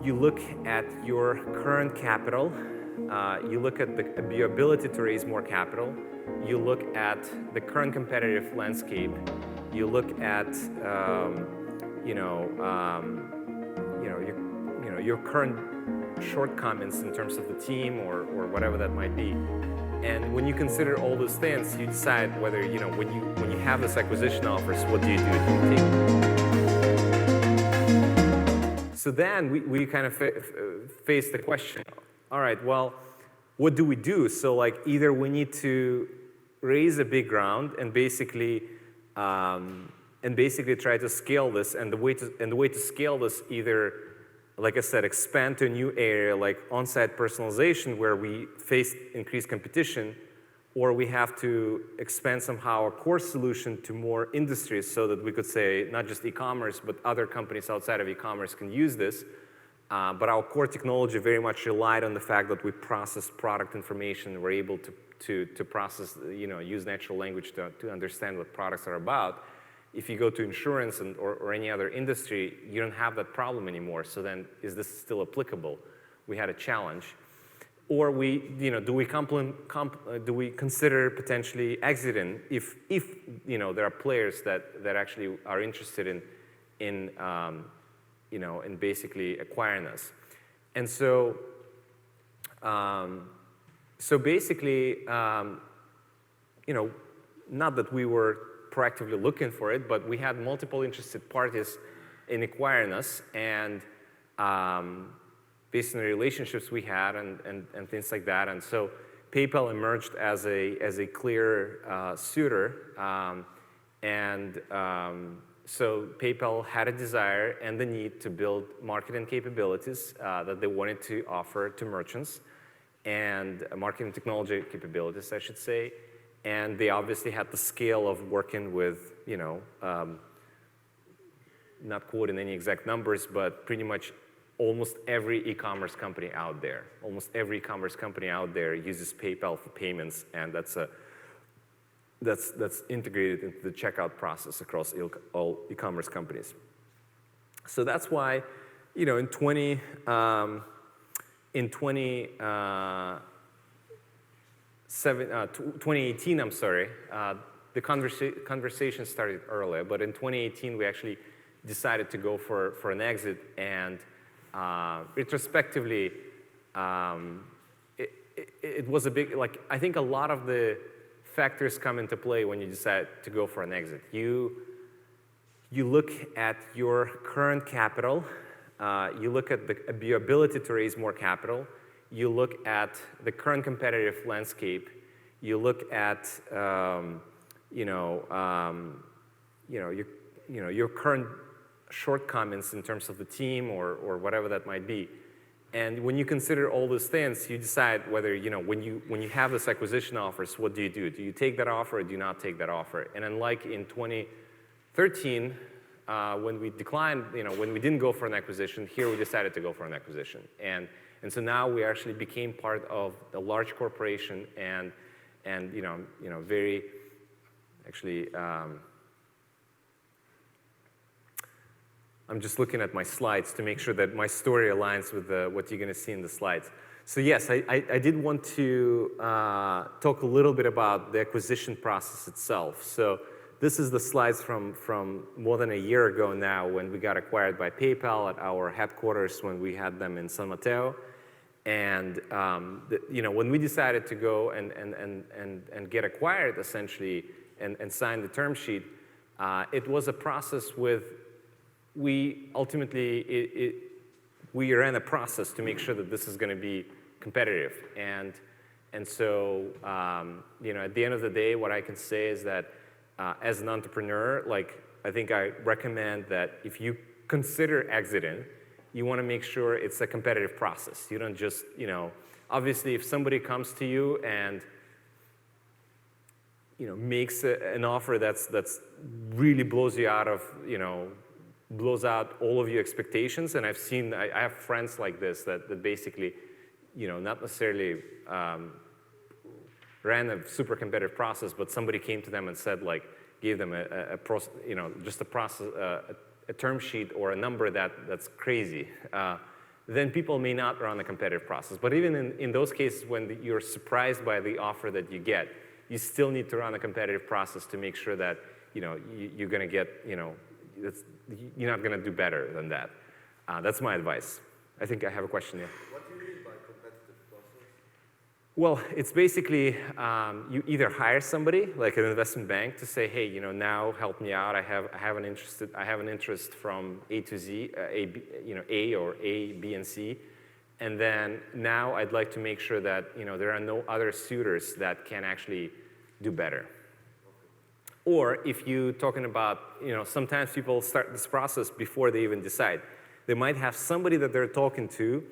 you look at your current capital, you look at your ability to raise more capital, you look at the current competitive landscape, you look at your current shortcomings in terms of the team or whatever that might be. And when you consider all those things, you decide whether, when you have this acquisition offers, what do you do? Do you take? So then we kind of face the question, all right, well, what do we do? So like either we need to raise a big round and basically try to scale this, and the way to scale this either, like I said, expand to a new area like on-site personalization where we face increased competition, or we have to expand somehow our core solution to more industries so that we could say not just e-commerce, but other companies outside of e-commerce can use this. But our core technology very much relied on the fact that we process product information. We're able to process, use natural language to understand what products are about. If you go to insurance or any other industry, you don't have that problem anymore. So then, is this still applicable? We had a challenge. Or do we consider potentially exiting if there are players that actually are interested in basically acquiring us? And so basically, not that we were proactively looking for it, but we had multiple interested parties in acquiring us, and based on the relationships we had and things like that. And so PayPal emerged as a clear suitor, so PayPal had a desire and the need to build marketing capabilities that they wanted to offer to merchants, and marketing technology capabilities, I should say. And they obviously had the scale of working with, not quoting any exact numbers, but pretty much almost every e-commerce company out there. Almost every e-commerce company out there uses PayPal for payments, and that's integrated into the checkout process across all e-commerce companies. So that's why, in 2018, I'm sorry, the conversation started earlier, but in 2018 we actually decided to go for an exit, and retrospectively, it was a big, I think a lot of the factors come into play when you decide to go for an exit. You look at your current capital, you look at your ability to raise more capital, you look at the current competitive landscape, you look at your current shortcomings in terms of the team or whatever that might be. And when you consider all those things, you decide whether, when you have this acquisition offers, what do you do? Do you take that offer or do you not take that offer? And unlike in 2013, when we declined, when we didn't go for an acquisition, here we decided to go for an acquisition. And so now we actually became part of a large corporation, and very, actually, I'm just looking at my slides to make sure that my story aligns with what you're going to see in the slides. So yes, I did want to talk a little bit about the acquisition process itself. So this is the slides from more than a year ago now, when we got acquired by PayPal at our headquarters when we had them in San Mateo. And when we decided to go and get acquired, essentially, and sign the term sheet, it was a process with, we ultimately, we ran a process to make sure that this is going to be competitive. And so, at the end of the day, what I can say is that as an entrepreneur, I think I recommend that if you consider exiting, you want to make sure it's a competitive process. You don't just, obviously if somebody comes to you and makes an offer that's really blows you out of, blows out all of your expectations, and I have friends like this that basically, not necessarily ran a super competitive process, but somebody came to them and said, gave them a term sheet or a number that's crazy. then people may not run a competitive process. But even in those cases when you're surprised by the offer that you get, you still need to run a competitive process to make sure that you're going to get, you're not going to do better than that. That's my advice. I think I have a question here. What do you mean by competitive process? Well, it's basically you either hire somebody, like an investment bank, to say, hey, now help me out. I have an interest from A to Z, A or A, B, and C, and then now I'd like to make sure that there are no other suitors that can actually do better. Or if you're talking about, sometimes people start this process before they even decide. They might have somebody that they're talking to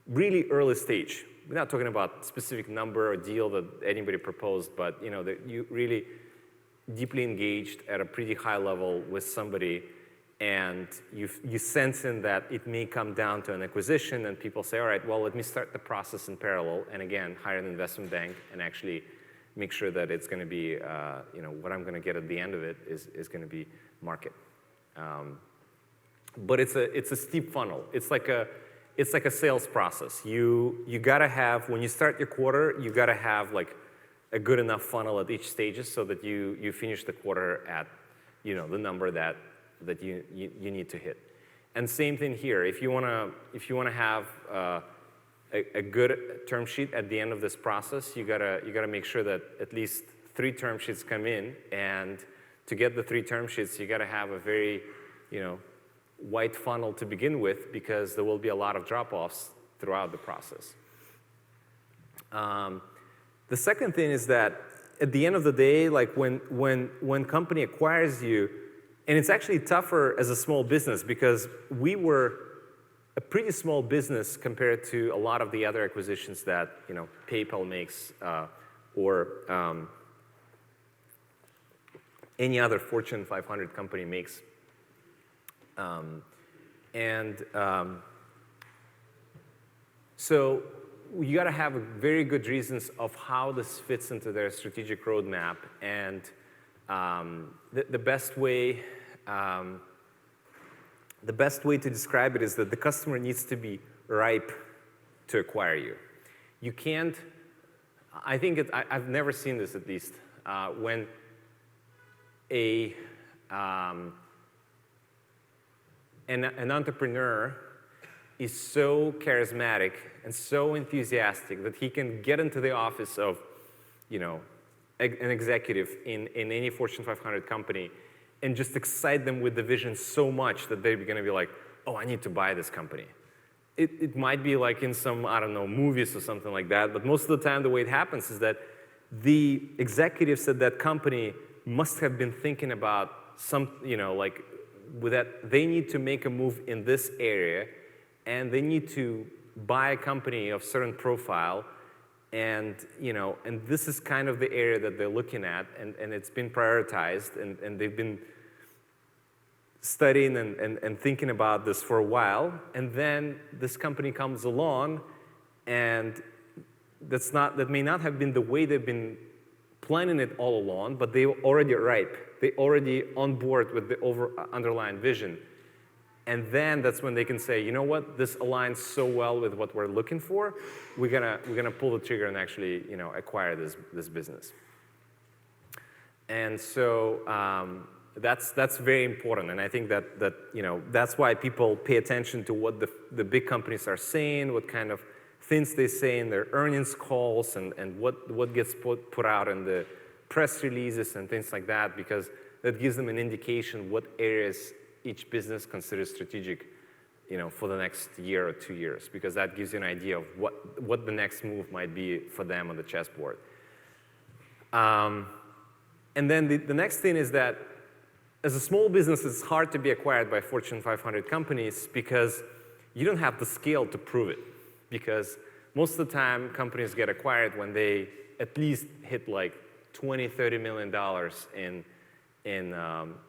really early stage. We're not talking about specific number or deal that anybody proposed, but that you really deeply engaged at a pretty high level with somebody, and you sense in that it may come down to an acquisition, and people say, all right, well, let me start the process in parallel, and again, hire an investment bank and actually make sure that it's going to be, what I'm going to get at the end of it is going to be market. But it's a steep funnel. It's like a sales process. You got to have, when you start your quarter, you got to have like a good enough funnel at each stages so that you finish the quarter at the number that you need to hit. And same thing here. If you want to have a good term sheet at the end of this process, you gotta make sure that at least 3 term sheets come in, and to get the 3 term sheets, you gotta have a very wide funnel to begin with, because there will be a lot of drop-offs throughout the process. The second thing is that at the end of the day, like when company acquires you, and it's actually tougher as a small business because we were a pretty small business compared to a lot of the other acquisitions that PayPal makes or any other Fortune 500 company makes. So you got to have very good reasons of how this fits into their strategic roadmap, and the best way to describe it is that the customer needs to be ripe to acquire you. You can't, I think I've never seen this, at least, when an entrepreneur is so charismatic and so enthusiastic that he can get into the office of an executive in any Fortune 500 company and just excite them with the vision so much that they're going to be like, oh, I need to buy this company. It might be like in some, I don't know, movies or something like that, but most of the time the way it happens is that the executives at that company must have been thinking about some, like with that they need to make a move in this area, and they need to buy a company of certain profile, and and this is kind of the area that they're looking at, and it's been prioritized, and they've been studying and thinking about this for a while, and then this company comes along, and that may not have been the way they've been planning it all along, but they're already ripe. They're already on board with the underlying vision. And then that's when they can say, you know what, this aligns so well with what we're looking for, we're gonna pull the trigger and actually acquire this business. And so that's very important, and I think that's why people pay attention to what the big companies are saying, what kind of things they say in their earnings calls, and what gets put out in the press releases and things like that, because that gives them an indication what areas each business considers strategic, for the next year or 2 years, because that gives you an idea of what the next move might be for them on the chessboard. And then the next thing is that as a small business, it's hard to be acquired by Fortune 500 companies because you don't have the scale to prove it. Because most of the time, companies get acquired when they at least hit like $20–30 million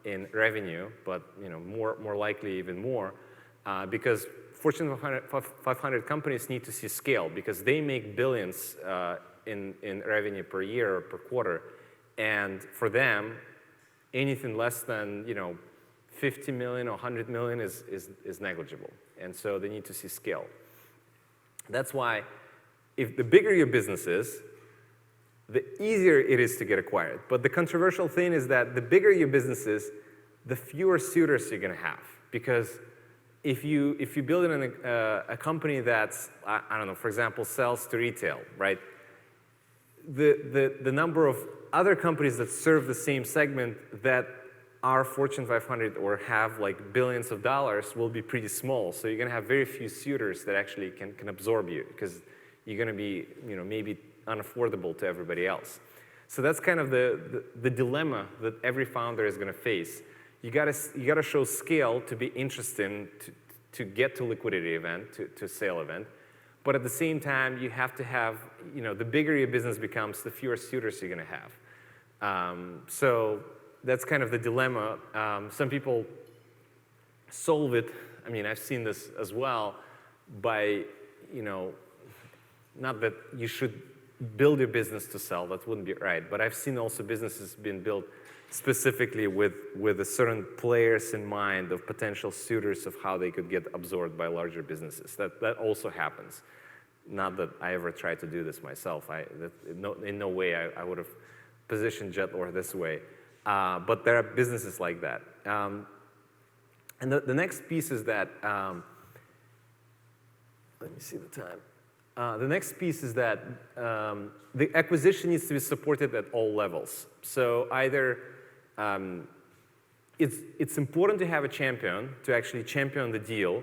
in revenue, but more likely even more, because Fortune 500 companies need to see scale because they make billions in revenue per year or per quarter, and for them, anything less than 50 million or 100 million is negligible. And so they need to see scale. That's why if the bigger your business is, the easier it is to get acquired. But the controversial thing is that the bigger your business is, the fewer suitors you're going to have. Because if you build a company that's, I don't know, for example, sells to retail, right? The number of other companies that serve the same segment that are Fortune 500 or have like billions of dollars will be pretty small. So you're going to have very few suitors that actually can absorb you, because you're going to be, maybe unaffordable to everybody else. So that's kind of the dilemma that every founder is going to face. You gotta show scale to be interesting to get to liquidity event, to sale event. But at the same time, you have to have, the bigger your business becomes, the fewer suitors you're going to have. So that's kind of the dilemma. Some people solve it. I mean, I've seen this as well by, not that you should build your business to sell. That wouldn't be right. But I've seen also businesses being built specifically with a certain players in mind of potential suitors of how they could get absorbed by larger businesses. That also happens. Not that I ever tried to do this myself. In no way I would have positioned Jetlore this way. But there are businesses like that. And the next piece is that, let me see the time. The next piece is that the acquisition needs to be supported at all levels. So either it's important to have a champion, to actually champion the deal,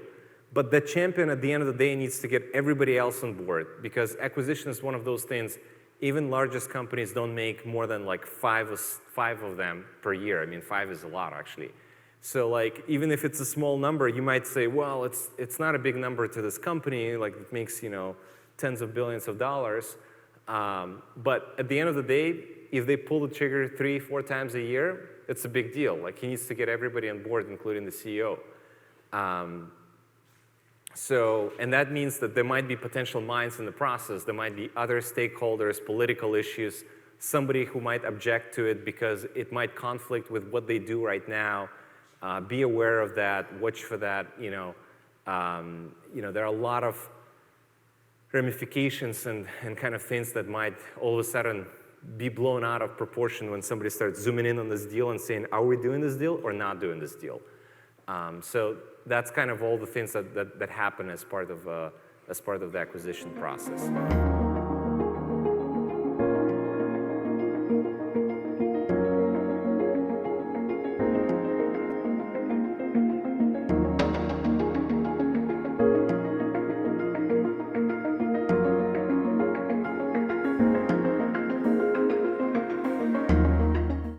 but the champion at the end of the day needs to get everybody else on board, because acquisition is one of those things. Even largest companies don't make more than like five of them per year. I mean, 5 is a lot, actually. So like, even if it's a small number, you might say, well, it's not a big number to this company, like it makes, tens of billions of dollars. But at the end of the day, if they pull the trigger 3-4 times a year, it's a big deal. Like, he needs to get everybody on board, including the CEO. And that means that there might be potential minds in the process. There might be other stakeholders, political issues, somebody who might object to it because it might conflict with what they do right now. Be aware of that. Watch for that. There are a lot of ramifications and kind of things that might all of a sudden be blown out of proportion when somebody starts zooming in on this deal and saying, are we doing this deal or not doing this deal? So that's kind of all the things that happen as part of the acquisition process.